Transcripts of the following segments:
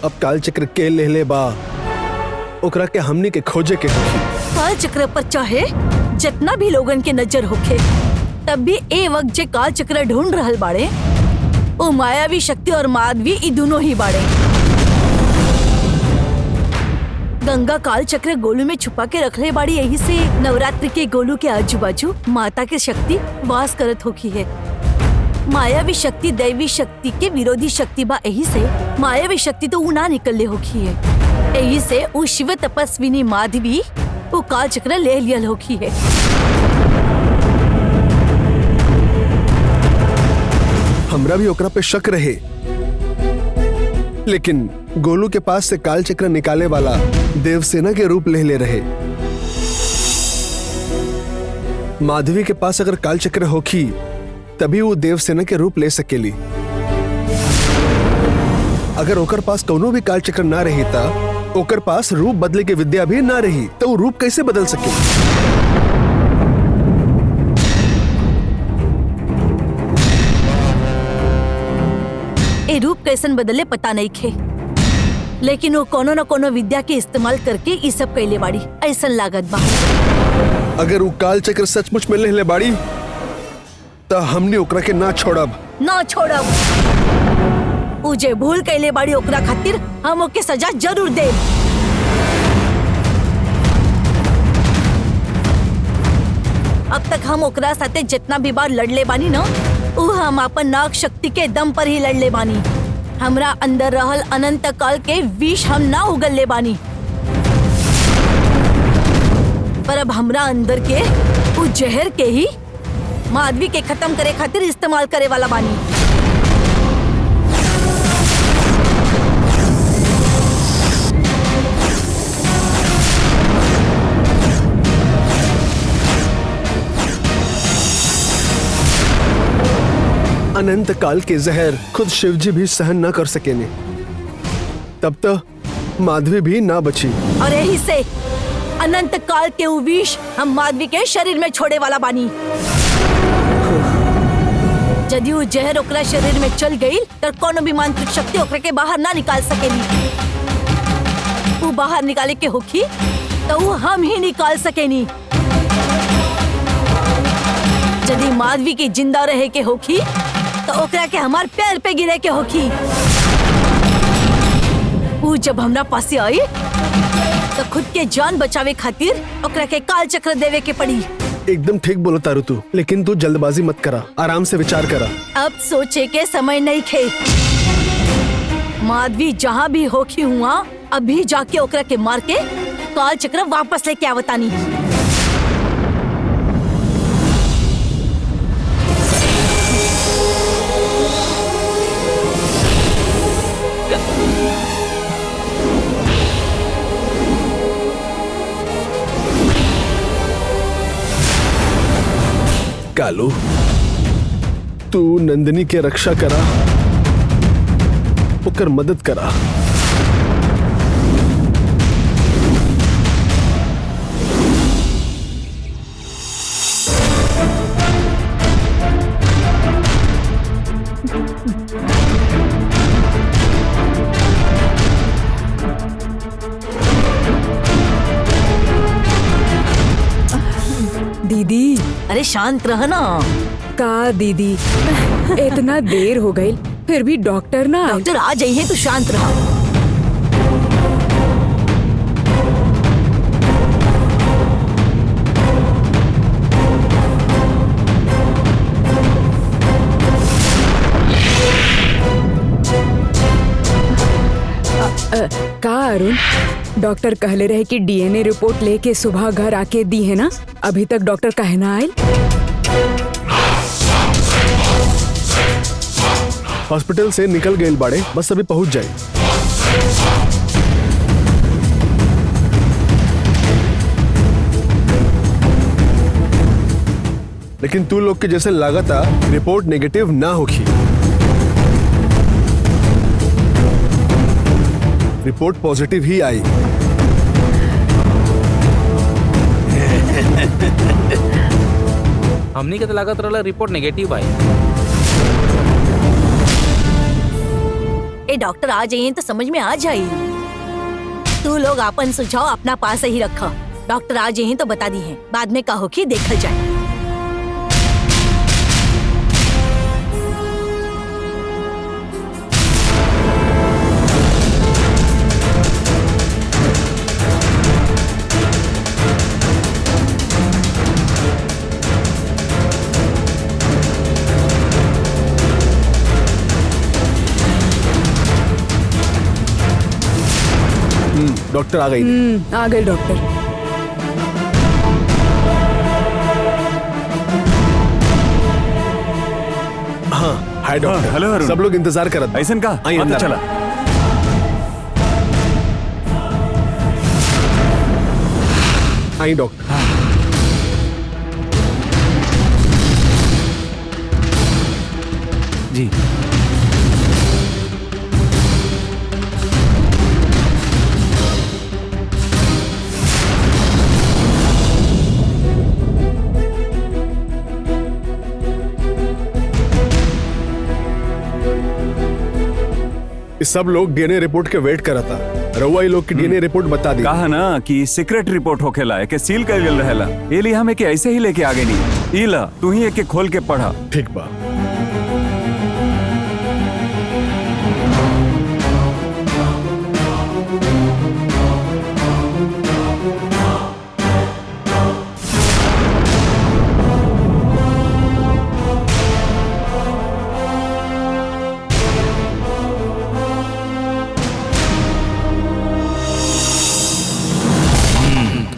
अब काल चक्र के ले बा ओकरा के हमनी के खोजे के होखी। काल चक्र पर चाहे जितना भी लोगन के नजर होखे, तब भी ए वक्त जे काल चक्र ढूंढ रहल बाड़े वो मायावी शक्ति और माधवी ई दोनों ही बाड़े। गंगा काल चक्र गोलू में छुपा के रखले बाड़ी, यही से नवरात्रि के गोलू के आजू बाजू माता की शक्ति वास करत होखी है। मायावी शक्ति दैवी शक्ति के विरोधी शक्ति बा, यही से मायावी शक्ति तो ऊ ना निकलले होखी है। यही से ऊ शिव तपस्विनी माधवी वो काल चक्र ले लियल होखी है। हमरा भी ओकरा पे शक रहे, लेकिन गोलू के पास से काल चक्र निकाले वाला देवसेना के रूप ले रहे। माधवी के पास अगर काल चक्र होखी तभी वो देवसेना के रूप ले सकेली। अगर ओकर पास कोनो भी काल चक्र ना रही था, ओकर पास रूप बदले के विद्या भी ना रही, तो वो रूप कैसे बदल सके? ए रूप कैसन बदले पता नहीं खे, लेकिन वो कोनो न कोनो विद्या के इस्तेमाल करके ये सब कैले बाड़ी, ऐसन लागत बा। अगर वो काल चक्र सचमुच में ले बाड़ी तो हमने ओकरा के ना छोड़ब। ना छोड़ब। ऊ जे भूल कैले बाड़ी ओकरा खातिर हम ओके सजा जरूर देब। अब तक हम ओकरा साथे जितना भी बार लड़ले बानी ना, ऊ हम अपन नाग शक्ति के दम पर ही लड़ले बानी। हमरा अंदर रहल अनंत काल के विष हम ना उगलले बानी, पर अब हमरा अंदर के ऊ जहर के ही माधवी के खत्म करे खातिर इस्तेमाल करे वाला बानी। अनंत काल के जहर खुद शिवजी भी सहन ना कर सके ने, तब तो माधवी भी ना बची। और यही से अनंत काल के ऊ विष हम माधवी के शरीर में छोड़े वाला बानी। यदि वो जहर ओकरा शरीर में चल गई तो कोनो भी मांत्रिक शक्ति ओकरा के बाहर ना निकाल सकेली। वो बाहर निकाले के होखी तो वो हम ही निकाल सकेनी। यदि माधवी की जिंदा रहे के होखी तो ओकरा के हमार पैर पे गिरे के होखी। वो जब हमरा पासे आई तो खुद के जान बचावे खातिर ओकरा के काल चक्र देवे के पड़ी। एकदम ठीक बोला तारू तू, लेकिन तू जल्दबाजी मत करा, आराम से विचार करा। अब सोचे के समय नहीं खे। माधवी जहाँ भी होखी हुआ अभी जाके ओकरा के मार के काल चक्र वापस लेके आवतानी। कालू, तू नंदिनी के रक्षा करा, ओकर मदद करा। दीदी, अरे शांत रह ना। का दीदी, इतना देर हो गई फिर भी डॉक्टर ना आए। डॉक्टर आ जाइए तो शांत रहा। का अरुण, डॉक्टर कहले रहे कि डीएनए रिपोर्ट लेके सुबह घर आके दी है ना, अभी तक डॉक्टर कहे ना आए। हॉस्पिटल से निकल गए बाड़े, बस अभी पहुंच जाए। लेकिन तू लोग के जैसे लागता रिपोर्ट नेगेटिव ना होगी। रिपोर्ट पॉजिटिव ही आई। हमनी के तो लागत रहला रिपोर्ट नेगेटिव आई। पहले डॉक्टर आ जाइए तो समझ में आ जाए। तू लोग अपन सुझाव अपना पास ही रखा। डॉक्टर आ जाइए तो बता दी है, बाद में कहो कि देखल जाए। डॉक्टर आ गई। आ गए डॉक्टर। हाँ हाय डॉक्टर। हेलो अरुण। सब लोग इंतजार करत। ऐसन का आई हाँ, तो अंदर। चला। आई डॉक्टर। जी सब लोग डीएनए रिपोर्ट के वेट करा था। रउआ ये लोग की डीएनए रिपोर्ट बता दी। कहा ना कि सीक्रेट रिपोर्ट होखेला के सील कर गेल रहेला। ये लिए हमें के ऐसे ही लेके आगे नहीं। इला तू ही एक के खोल के पढ़ा। ठीक बा।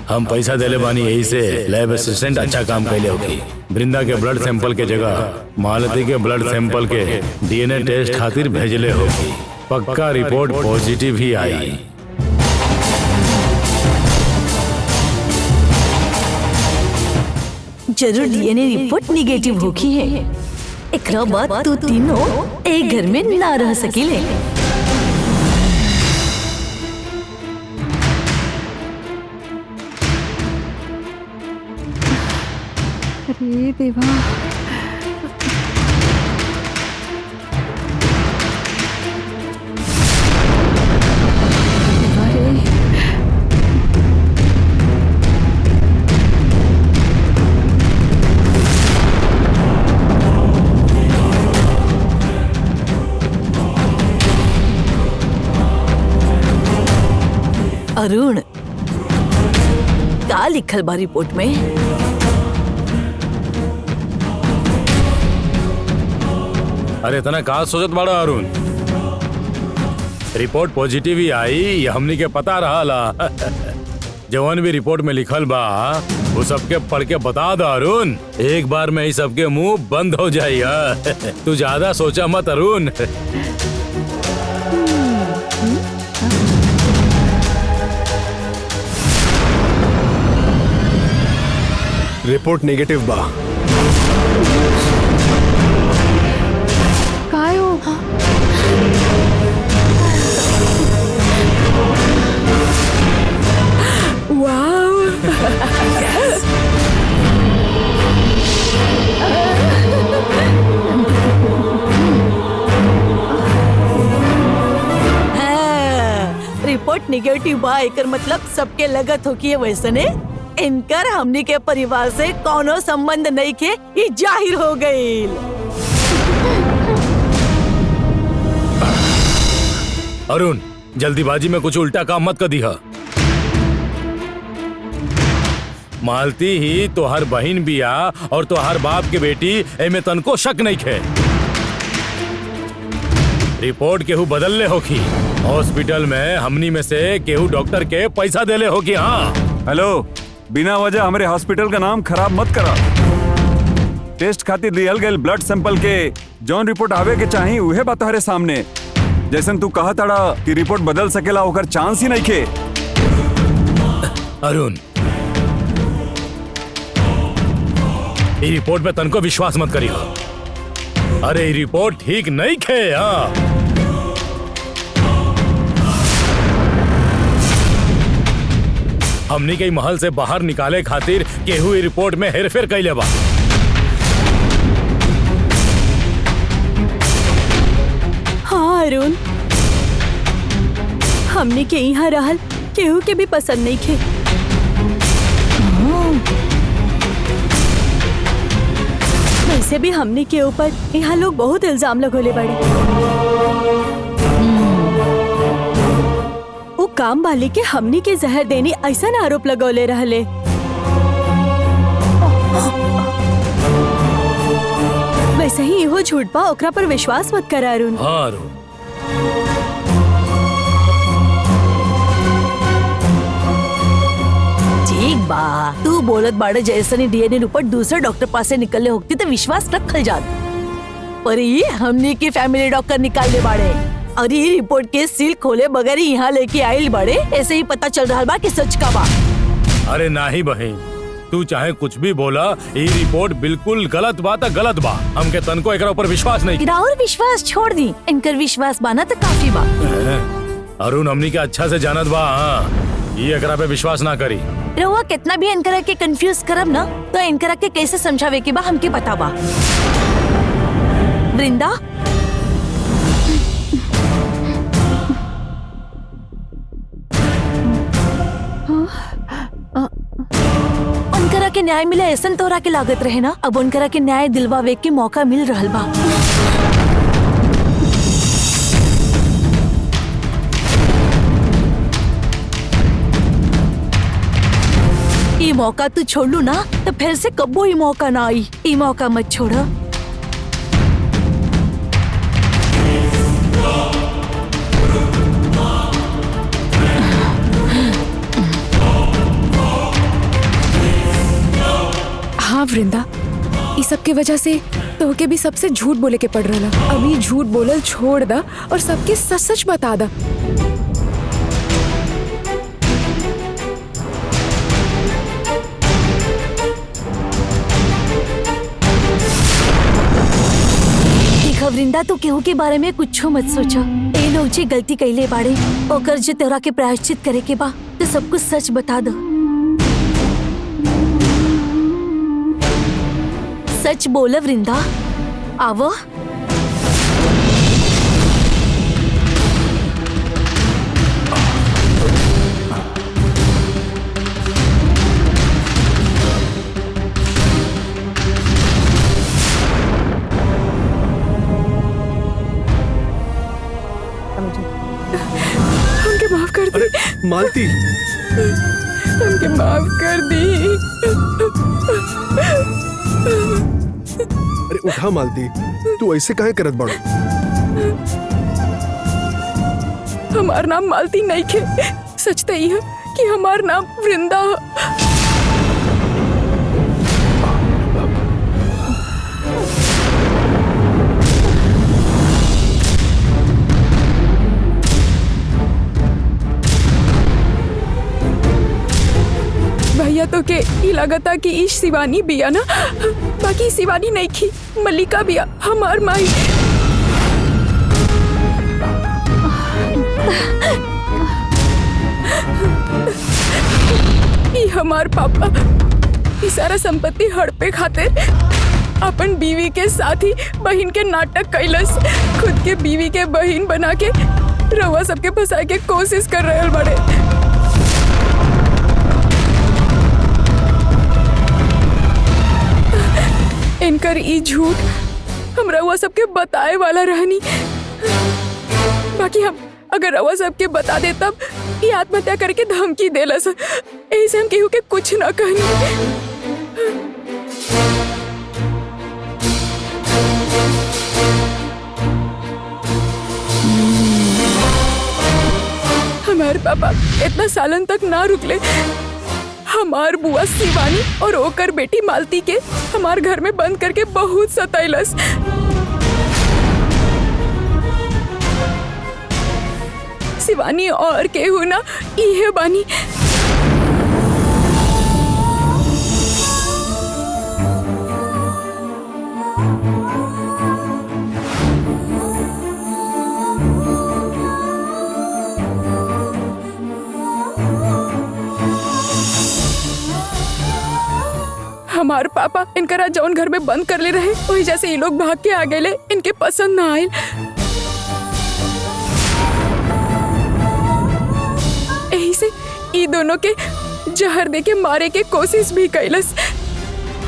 हम पैसा देले बानी, यही से लैब असिस्टेंट अच्छा काम कैले होगी। वृंदा के ब्लड सैंपल के जगह मालती के ब्लड सैंपल के डीएनए टेस्ट खातिर भेजले होगी। पक्का रिपोर्ट पॉजिटिव ही आई। जरूर डीएनए रिपोर्ट निगेटिव होगी है। एकरा बाद तू तीनों एक घर में ना रह सकीले। अरे देवा। अरुण, का लिखल बा रिपोर्ट में? अरे तना कहा सोचत बाड़ा अरुण? रिपोर्ट पॉजिटिव ही आई, ये हमनी के पता रहा। जवन भी रिपोर्ट में लिखल बा वो सबके पढ़ के बता दो अरुण। एक बार में ही सबके मुंह बंद हो जाई। तू ज्यादा सोचा मत अरुण। रिपोर्ट नेगेटिव बा। काय हो? वाव। रिपोर्ट निगेटिव बा, एकर मतलब सबके लगत हो कि वैसने इनकर हमनी के परिवार से कोनो संबंध नहीं के ये जाहिर हो गई। अरुण, जल्दीबाजी में कुछ उल्टा काम मत कर दिया। मालती ही तोहर बहन बिया और तोहर बाप के बेटी, एमे तनको शक नहीं खे। रिपोर्ट केहू बदलले होगी। हॉस्पिटल में हमनी में से केहू डॉक्टर के पैसा देले होगी। हाँ हेलो, बिना वजह हमारे हॉस्पिटल का नाम खराब मत करा। टेस्ट खातिर दियल गए ब्लड सैंपल के जौन रिपोर्ट आवे के चाहिए उहे बात हमारे सामने। जैसन तू कहा ताड़ा कि रिपोर्ट बदल सकेला, ओकर चांस ही नहीं खे। अरुण, ये रिपोर्ट पे तनको विश्वास मत करी। अरे ये रिपोर्ट ठीक नहीं खे। हाँ हमनी के महल से बाहर निकाले खातिर केहू ई रिपोर्ट में हेरफेर कैले बा। हाँ अरुण, हमने के यहाँ रहल केहू के भी पसंद नहीं खे। वैसे भी हमने के ऊपर यहाँ लोग बहुत इल्जाम लगोले बड़े। वो काम वाले के हमने के जहर देनी ऐसा आरोप लगौले रहले। वैसे ही इहो झूठ बा, ओकरा पर विश्वास मत कर अरुण। हाँ अरुण, ठीक बा, तू बोलत बाड़े जैसे नहीं डीएनए रिपोर्ट दूसरे डॉक्टर पास से निकलने होती तो विश्वास रखल जात, पर ये हमने की फैमिली डॉक्टर निकालने बाड़े और ये रिपोर्ट के सील खोले बगैर यहाँ लेके आइल बाड़े। ऐसे ही पता चल रहा बा कि सच का बा। अरे नहीं बहन, तू चाहे कुछ भी बोला, ये रिपोर्ट बिल्कुल गलत बात है, गलत बा। हमके तनको एकरा ऊपर विश्वास नहीं। और विश्वास छोड़ दी, इनकर विश्वास बाना तो काफी बा। अरुण हमनी के अच्छा से जानत बा, हाँ, ये एकरा पे विश्वास ना करी। रहुआ कितना भी इनकरा के कंफ्यूज करब ना तो इनकरा के कैसे समझावे के बा हमके पता बा। वृंदा, उनकरा के न्याय मिले ऐसा तोरा के लागत रहे ना, अब उनकरा के न्याय दिलवावे के मौका मिल रहल बा। ये मौका तू छोड़ लू ना तो फिर से कब्बो ही मौका ना आई। ये मौका मत छोड़ा। हाँ वृंदा, इस सब के वजह से तोहके भी सबसे झूठ बोले के पड़ रहा। अभी झूठ बोलल छोड़ दा और सबके सच सच बता दा। वृंदा, तू केहू के बारे में कुछ मत सोचा। ए लोग जे गलती कैले बाड़े ओकर जे तोरा के प्रायश्चित करे के बा तो सब कुछ सच बता दो। सच बोल वृंदा, आवो। हमके माफ कर दी। अरे मालती, हमके माफ कर दी। अरे उठा मालती, तू ऐसे काहे करत बाड़ू? हमार नाम मालती नहीं खे, सच तो ये है कि हमार नाम वृंदा है। भैया तो के ई लगता कि इश शिवानी बिया ना, बाकी शिवानी नहीं खी, मल्लिका बिया हमार माई। ई हमार पापा ई सारा संपत्ति हड़पे खातिर अपन बीवी के साथ ही बहन के नाटक कैलस। खुद के बीवी के बहन बना के रवा सबके फंसाए के कोशिश कर रहे बड़े। इनकर ई झूठ हम रउआ सबके बताए वाला रहनी, बाकी हम अगर रउआ सबके बता दे तब ये आत्महत्या करके धमकी देलस। ऐसे हम केहू के कुछ ना कहनी। हमारे पापा इतना सालन तक ना रुकले। हमार बुआ शिवानी और ओकर बेटी मालती के हमार घर में बंद करके बहुत सताइलस। शिवानी और केहू ना इहे बानी। हमार पापा इनकरा जौन घर में बंद कर ले रहे वही जैसे ये लोग भाग के आ गए, इनके पसंद ना आये। ई दोनों के जहर दे के मारे के कोशिश भी कैलस।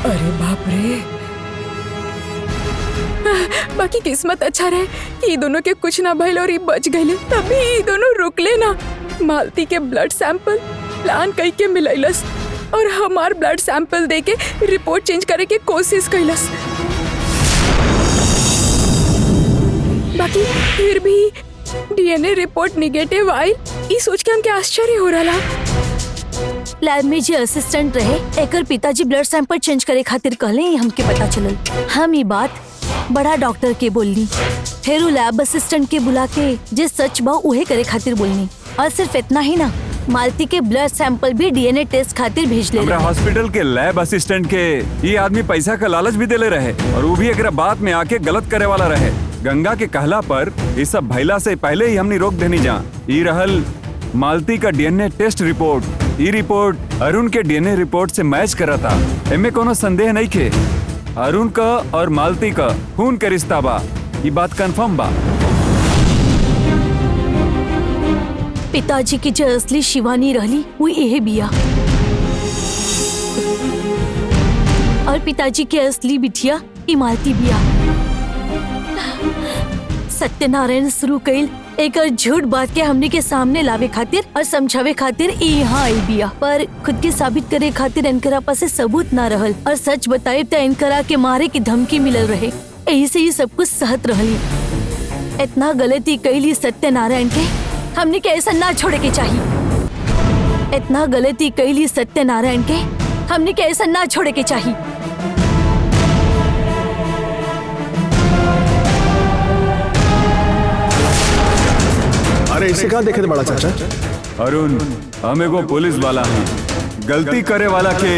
अरे बाप रे। बाकी किस्मत अच्छा रहे कि ई दोनों के कुछ ना भइल और ई बच गए। तभी ई दोनों रुकले ना। मालती के ब्लड सैंपल प्लान कई के मिलैलस और हमार ब्लड सैंपल दे के रिपोर्ट चेंज करे के कोशिश कैलस। बाकी फिर भी डीएनए रिपोर्ट निगेटिव आई। ई सोच के हमके आश्चर्य हो रहा। लैब में जे असिस्टेंट रहे एकर पिताजी ब्लड सैंपल चेंज करे खातिर कहले ही हमके पता चलल। हम ये बात बड़ा डॉक्टर के बोलनी, फिर लैब असिस्टेंट के बुला के जे सच बा उहे करे खातिर बोलनी। और सिर्फ इतना ही ना, मालती के ब्लड सैंपल भी डीएनए टेस्ट खातिर भेज ले। हमरा हॉस्पिटल के लैब असिस्टेंट के ये आदमी पैसा का लालच भी देले रहे और वो भी एकरा बात में आके गलत करे वाला रहे। गंगा के कहला पर ये सब भइला से पहले ही हमने रोक देनी जा। ये रहल मालती का डीएनए टेस्ट रिपोर्ट। ये रिपोर्ट अरुण के डीएनए रिपोर्ट से मैच करा था। इनमें कोनो संदेह नहीं के अरुण का और मालती का खून के रिश्ता बा। ये बात कंफर्म बा। पिताजी की जो असली शिवानी रहली वो यही बिया और पिताजी के असली बिटिया इमारती बिया। सत्यनारायण शुरू कइल एक झूठ बात के हमने के सामने लावे खातिर और समझावे खातिर यहाँ आई बिया, पर खुद के साबित करे खातिर इनकरा पास सबूत ना रहल और सच बताए तो इनकरा के मारे की धमकी मिलल रहे। यही से ये सब कुछ सहत रहली। इतना गलती कैली सत्यनारायण के हमने के ऐसा ना छोड़े के चाहिए। इतना गलती कैली सत्यनारायण के हमने के ऐसा ना छोड़े के चाहिए। अरे इसे कहा देखे थे बड़ा चाचा? अरुण हम एगो पुलिस वाला हैं। गलती करे वाला के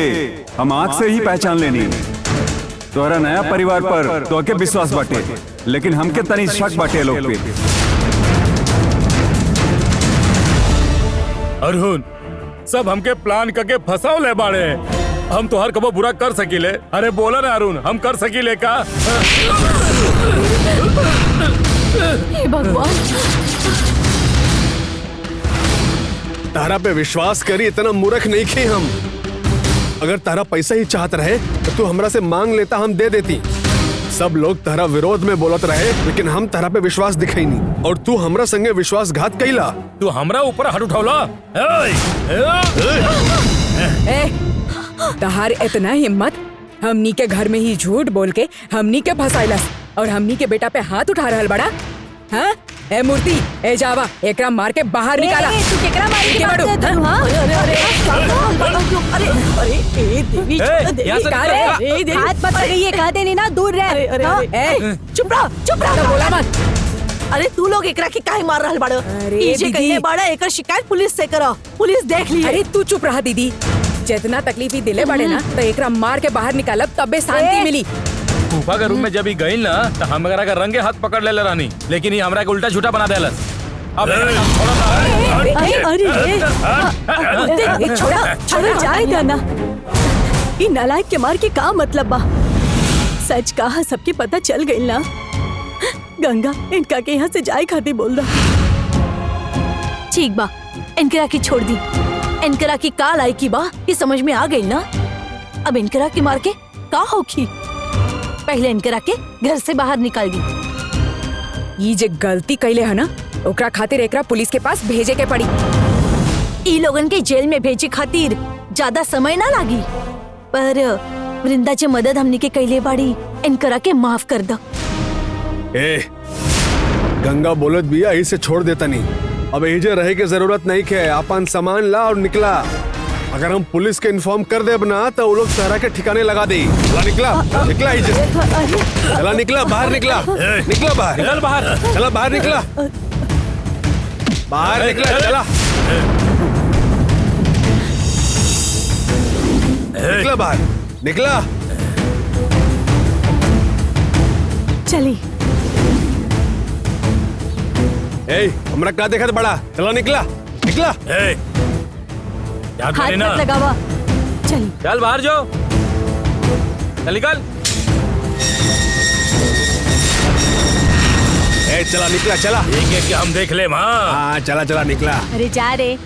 हम आँख से ही पहचान लेनी। तोहरा नया परिवार पर तो के विश्वास बाटे, लेकिन हमके तनी शक बाटे लोग पे। अरुण सब हमके प्लान करके फंसाव ले बाड़े। हम तो हर कबो बुरा कर सकीले। अरे बोला ना अरुण, हम कर सकीले का? हे भगवान, तारा पे विश्वास करी, इतना मूर्ख नहीं थे हम। अगर तारा पैसा ही चाहत रहे तो तू हमरा से मांग लेता, हम दे देती। सब लोग तारा विरोध में बोलत रहे, लेकिन हम तारा पे विश्वास दिखाई नहीं और तू हमरा संगे विश्वासघात कैला। तू हमरा ऊपर हाथ उठौला। तहार इतना हिम्मत हमनी के घर में ही झूठ बोल के हमनी के फसाइलस और हमनी के बेटा पे हाथ उठा रहल बड़ा। हाँ? ए मूर्ति, ए जावा, एकरा मार के बाहर निकाला। तू केकरा मारी के बात करत हनु? हां अरे अरे अरे अरे ए देवी ए देवी हाथ पकड़ गई है, कह देनी ना दूर रह। ए चुप रह बोला मत। अरे तू लोग एकरा के काहे मार रहल बाड़ो? ई जे कइले बाड़ा एकर शिकायत पुलिस से करो, पुलिस देख ली। अरे तू चुप रहा दीदी। जितना तकलीफ ही दिले बड़े ना तो एकरा मार के बाहर निकालब तबे शांति मिली। फूफा के रूम में जब ही गई ना तो हमरा का रंगे हाथ पकड़ ले रानी, लेकिन ये हमरा के उल्टा झूठा बना देलस। अब अरे छोड़ा जाएगा ना। इ नालायक के मार के का मतलब बा? सच कहा सबके पता चल गई ना। गंगा इनका के यहाँ से जाए खाती बोल रहा। ठीक बा, इनकरा की छोड़ दी। इनकरा की का लायकी बा ये समझ में आ गई ना। अब इनकरा के मार के का होगी? पहले इनकरा के घर से बाहर निकाल दी। ये जे गलती कैले है ना ओकरा खातिर एकरा पुलिस के पास भेजे के पड़ी। ई लोगन के जेल में भेजे खातिर ज्यादा समय ना लागी, पर वृंदा जे मदद हमनी के कैले बाड़ी इनकरा के माफ कर दो। ए गंगा बोलत बिया, इसे छोड़ देता नहीं। अब यही जे रहे की जरूरत नहीं है। अपन सामान ला और निकला। अगर हम पुलिस के इन्फॉर्म कर दे ना तो वो लोग सारा के ठिकाने लगा दे। चला निकला चला निकला बाहर निकला बाहर निकल बाहर, चला बाहर निकला चला निकला बाहर निकला। चली ए हमरा का देखा था बड़ा? चला निकला याद हाथ ना मत लगावा। चली चल बाहर जाओ, चल निकल। ए चला निकला चला। ठीक है कि हम देख ले। हाँ चला निकला। अरे जा रे,